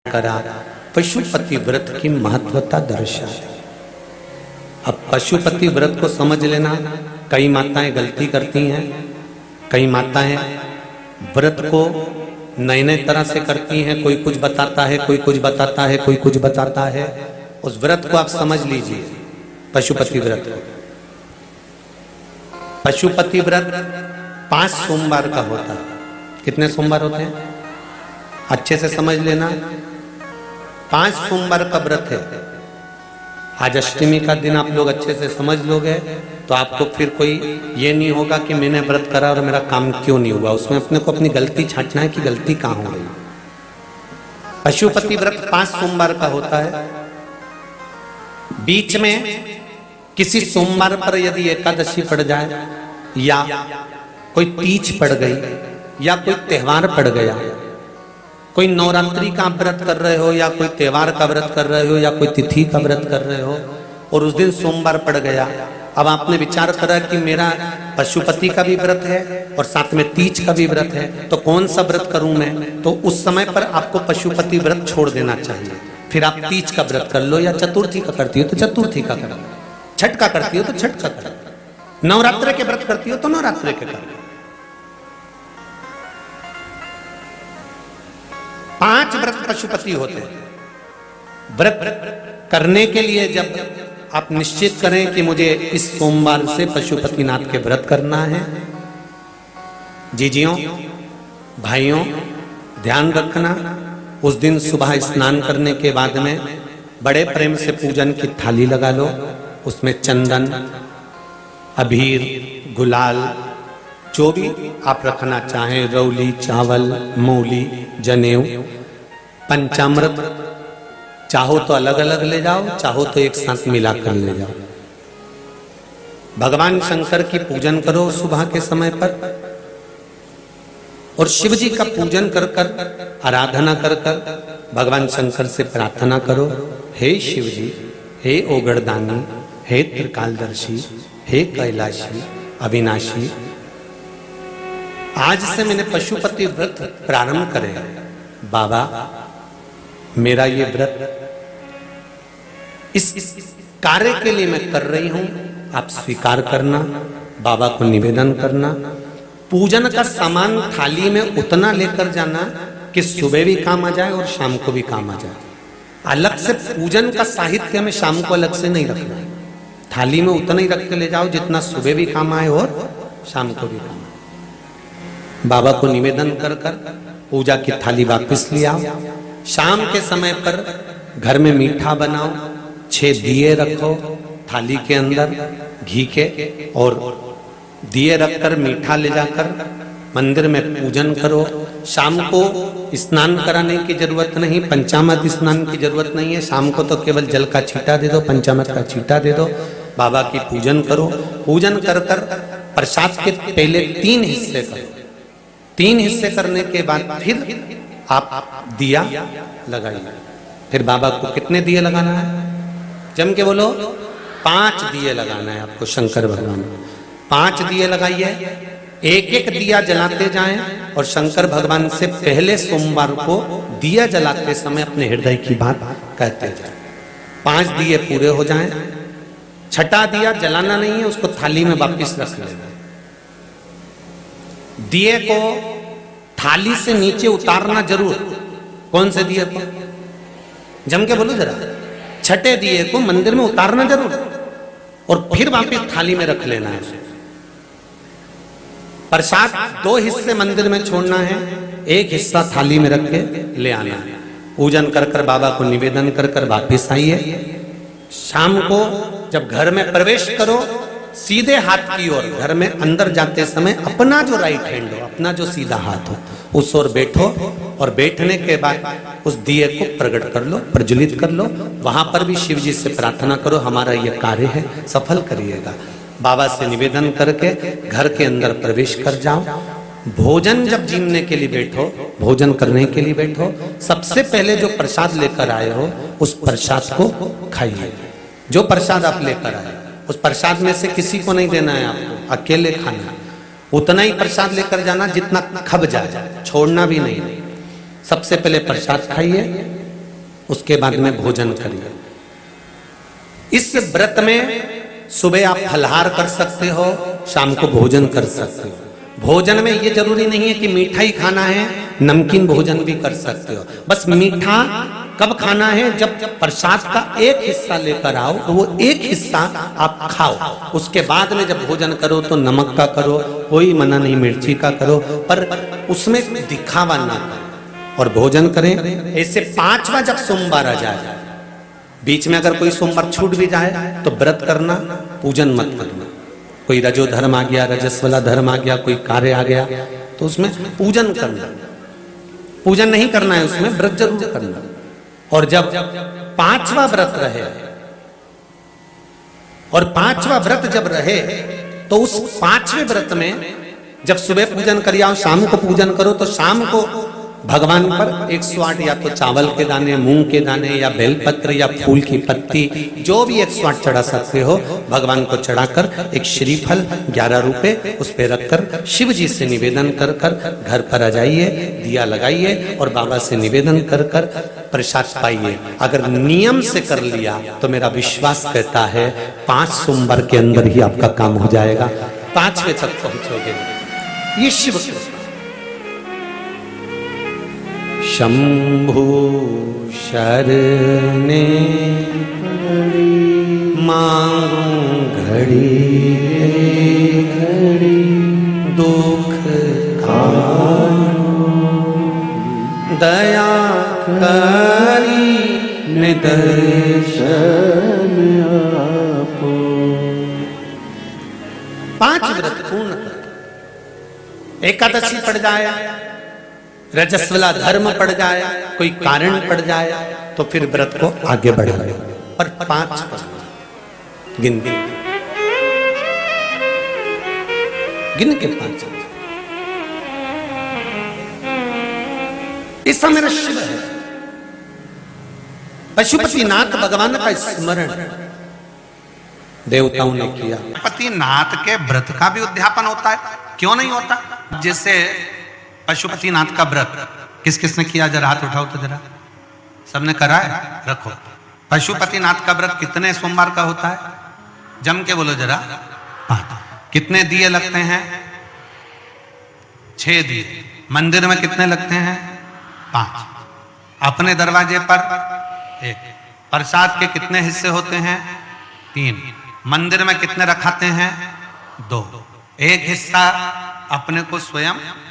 करा, पशुपति व्रत की महत्वता दर्शाई। अब पशुपति व्रत को समझ लेना। कई माताएं गलती करती हैं, कई माताएं व्रत को नए नए तरह से करती हैं। कोई कुछ बताता है, कोई कुछ बताता है, कोई कुछ बताता है। उस व्रत को आप समझ लीजिए, पशुपति व्रत को। पशुपति व्रत 5 सोमवार का होता है। कितने सोमवार होते हैं अच्छे से समझ लेना। 5 सोमवार का व्रत है। आज अष्टमी का दिन आप लोग अच्छे से समझ लोगे तो आपको फिर कोई ये नहीं होगा कि मैंने व्रत करा और मेरा काम क्यों नहीं हुआ। उसमें अपने को अपनी गलती छांटना है कि गलती कहां हो गई। पशुपति व्रत 5 सोमवार का होता है। बीच में किसी सोमवार पर यदि एकादशी पड़ जाए या कोई तीज पड़ गई या कोई त्योहार पड़ गया, कोई नवरात्रि का व्रत कर रहे हो या कोई त्योहार का व्रत कर रहे हो या कोई तिथि का व्रत कर रहे हो और उस दिन सोमवार पड़ गया, अब आपने विचार करा कि मेरा पशुपति का भी व्रत है और साथ में तीज का भी व्रत है, तो कौन सा व्रत करूं मैं। तो उस समय पर आपको पशुपति व्रत छोड़ देना चाहिए। फिर आप तीज का व्रत कर लो या चतुर्थी का करती हो तो चतुर्थी का करो, छठ का करती हो तो छठ का करो, नवरात्रि के व्रत करती हो तो नवरात्रि के करो। 5 व्रत पशुपति होते हैं। व्रत करने के लिए जब आप निश्चित करें कि मुझे इस सोमवार से पशुपतिनाथ के व्रत करना है, जीजियों भाइयों ध्यान रखना, उस दिन सुबह स्नान करने के बाद में बड़े प्रेम से पूजन की थाली लगा लो। उसमें चंदन, अबीर, गुलाल, जो भी आप रखना चाहें, रौली, चावल, मूली, जनेऊ, पंचामृत, चाहो तो अलग अलग ले जाओ, चाहो तो एक साथ मिलाकर ले जाओ। भगवान शंकर की पूजन करो सुबह के समय पर और शिव जी का पूजन कर कर, आराधना कर कर भगवान शंकर से प्रार्थना करो, हे शिव जी, हे ओगड़दानी, हे त्रिकालदर्शी, हे कैलाशी, अविनाशी, आज से मैंने पशुपति व्रत प्रारंभ करे। बाबा मेरा ये व्रत इस कार्य के लिए मैं कर रही हूं, आप स्वीकार करना। बाबा को निवेदन करना। पूजन का सामान थाली में उतना लेकर जाना कि सुबह भी काम आ जाए और शाम को भी काम आ जाए। अलग से पूजन का साहित्य में शाम को अलग से नहीं रखना। थाली में उतना ही रख के ले जाओ जितना सुबह भी काम आए और शाम को भी काम आए। बाबा को निवेदन कर कर पूजा की थाली वापस ले आओ। शाम के समय पर घर में मीठा बनाओ, 6 दिए रखो थाली के अंदर घी के, और दिए रखकर मीठा ले जाकर मंदिर में पूजन करो। शाम को स्नान कराने की जरूरत नहीं, पंचामृत स्नान की जरूरत नहीं है। शाम को तो केवल जल का छींटा दे दो, पंचामृत का छींटा दे दो, बाबा की पूजन करो। पूजन कर कर प्रसाद के पहले 3 हिस्से करो। 3 हिस्से करने के बाद फिर आप दिया लगाइए। फिर बाबा को कितने दिए लगाना है? जम के बोलो, 5 दिए लगाना है आपको शंकर भगवान को। 5 दिए लगाइए, एक एक दिया जलाते जाएं और शंकर भगवान से पहले सोमवार को दिया जलाते समय अपने हृदय की बात कहते जाएं। 5 दिए पूरे हो जाएं। छठा दिया जलाना नहीं है, उसको थाली में वापस रख लेना। दिए को थाली से नीचे उतारना जरूर। कौन से दिए को? जम के बोलो जरा। छठे दिए को मंदिर में उतारना जरूर और फिर वापस थाली में रख लेना है। प्रसाद 2 हिस्से मंदिर में छोड़ना है, 1 हिस्सा थाली में रख के ले आना है। पूजन कर कर बाबा को निवेदन कर कर वापस आइए। शाम को जब घर में प्रवेश करो, सीधे हाथ की ओर घर में अंदर जाते समय अपना जो राइट हैंड हो, अपना जो सीधा हाथ हो, उस ओर बैठो और बैठने के बाद उस दिए को प्रकट कर लो, प्रज्वलित कर लो। वहां पर भी शिव जी से प्रार्थना करो, हमारा यह कार्य है सफल करिएगा। बाबा से निवेदन करके घर के अंदर प्रवेश कर जाओ। भोजन जब जीमने के लिए बैठो, भोजन करने के लिए बैठो, सबसे पहले जो प्रसाद लेकर आए हो उस प्रसाद को खाइए। जो प्रसाद आप लेकर आए उस प्रसाद में से किसी को नहीं देना है, आपको अकेले खाना। उतना ही प्रसाद लेकर जाना जितना खब जाए, छोड़ना भी नहीं। सबसे पहले प्रसाद खाइए, उसके बाद में भोजन करिए। इस व्रत में सुबह आप फलहार कर सकते हो, शाम को भोजन कर सकते हो। भोजन में ये जरूरी नहीं है कि मीठा ही खाना है, नमकीन भोजन भी कर सकते हो। बस मीठा कब खाना है, जब प्रसाद का एक हिस्सा लेकर आओ तो वो एक हिस्सा आप खाओ। उसके बाद में जब भोजन करो तो नमक का करो, कोई मना नहीं, मिर्ची का करो, पर उसमें दिखावा ना करो और भोजन करें। ऐसे 5वां जब सोमवार आ जाए, बीच में अगर कोई सोमवार छूट भी जाए तो व्रत करना, पूजन मत करना। कोई रजो धर्म आ गया, रजस वाला धर्म आ गया, कोई कार्य आ गया तो उसमें पूजन करना, पूजन नहीं करना है, उसमें व्रत जरूर करना। और जब 5वां व्रत रहे और 5वां व्रत जब रहे तो उस 5वें व्रत में जब सुबह पूजन करिए और शाम को पूजन करो तो शाम को भगवान पर 108 या तो चावल के दाने, मूंग के दाने या बेलपत्र या फूल की पत्ती, जो भी 108 चढ़ा सकते हो भगवान को चढ़ाकर एक श्रीफल 11 रुपए उस पे रखकर शिव जी से निवेदन कर कर घर पर आ जाइए, दिया लगाइए और बाबा से निवेदन कर कर प्रसाद पाइए। अगर नियम से कर लिया तो मेरा विश्वास कहता है 5 सोमवार के अंदर ही आपका काम हो जाएगा, 5वें तक पहुंचोगे। ये शिव शंभु शरणे मांगू घड़ी घड़ी दुख दया करी निदर्शन आपो। 5 व्रत पूर्ण कर, एकादशी पड़ जाए, रजस्वला धर्म पड़ जाए, कोई कारण पड़ जाए तो फिर व्रत को आगे बढ़ाए। पर 5 गिन के 5। ऐसा मेरा शिव है। पशुपतिनाथ भगवान का स्मरण देवताओं ने किया। पशुपतिनाथ के व्रत का भी उद्यापन होता है, क्यों नहीं होता? जैसे पशुपतिनाथ का व्रत किस किस ने किया, जरा हाथ उठाओ तो जरा। सबने करा है? रखो। पशुपतिनाथ का व्रत कितने सोमवार का होता है? जम के बोलो जरा। 5। कितने दिए लगते हैं? 6 दिए। मंदिर में कितने लगते हैं? 5। अपने दरवाजे पर 1। प्रसाद के कितने हिस्से होते हैं? 3। मंदिर में कितने रखाते हैं? 2। एक हिस्सा अपने को स्वयं खाना।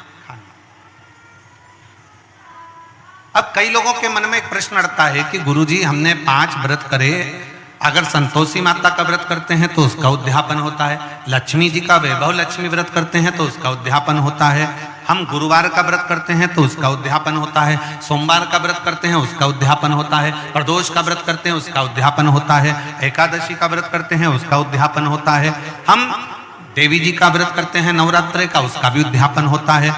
अब कई लोगों के मन में एक प्रश्न अड़ता है कि गुरुजी हमने 5 व्रत करे, अगर संतोषी माता का व्रत करते हैं तो उसका उद्यापन होता है, लक्ष्मी जी का वैभव लक्ष्मी व्रत करते हैं तो उसका उद्यापन होता है, हम गुरुवार का व्रत करते हैं तो उसका उद्यापन होता है, सोमवार का व्रत करते हैं उसका उद्यापन होता है, प्रदोष का व्रत करते हैं उसका उद्यापन होता है, एकादशी का व्रत करते हैं उसका उद्यापन होता है, हम देवी जी का व्रत करते हैं नवरात्रि का उसका भी उद्यापन होता है,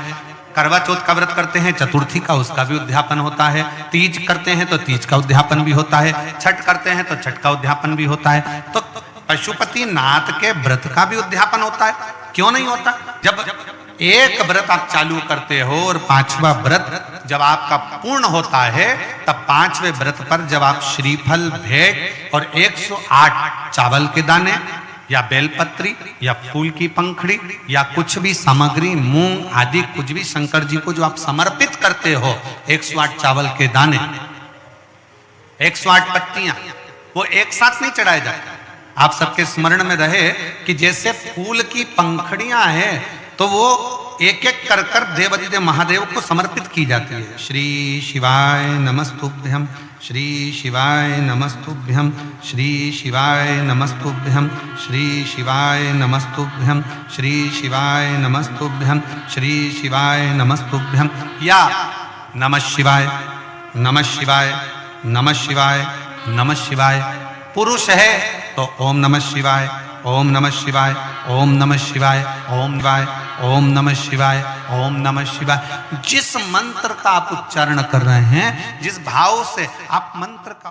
करवा चौथ का व्रत करते हैं चतुर्थी का उसका भी उद्यापन होता है, तीज करते हैं तो तीज का उद्यापन भी होता है, छठ करते हैं तो छठ का उद्यापन भी होता है। तो पशुपतिनाथ के व्रत का भी उद्यापन होता है, क्यों नहीं होता? जब एक व्रत आप चालू करते हो और 5वां व्रत जब आपका पूर्ण होता है तब 5वें व्रत पर जब आप श्रीफल भेंट और 108 चावल के दाने या बेलपत्री या फूल की पंखड़ी या कुछ भी सामग्री, मूंग आदि कुछ भी शंकर जी को जो आप समर्पित करते हो, 108 चावल के दाने, 108 पत्तियां, वो एक साथ नहीं चढ़ाए जाते। आप सबके स्मरण में रहे कि जैसे फूल की पंखड़ियां हैं तो वो एक एक कर कर देवादिदेव महादेव को समर्पित की जाती है। श्री शिवाय नमस्तुभ्यम, श्री शिवाय नमस्तुभ्यम, श्री शिवाय नमस्तुभ्यम, श्री शिवाय नमस्तुभ्यम, श्री शिवाय नमस्तुभ्यम, श्री शिवाय नमस्तुभ्यम, या नमः शिवाय, नमः शिवाय, नमः शिवाय, नमः शिवाय। पुरुष है तो ओम नमः शिवाय, ओम नमः शिवाय, ओम नमः शिवाय, ओम शिवाय, ओम नमः शिवाय, ओम नमः शिवाय। जिस मंत्र का आप उच्चारण कर रहे हैं, जिस भाव से आप मंत्र का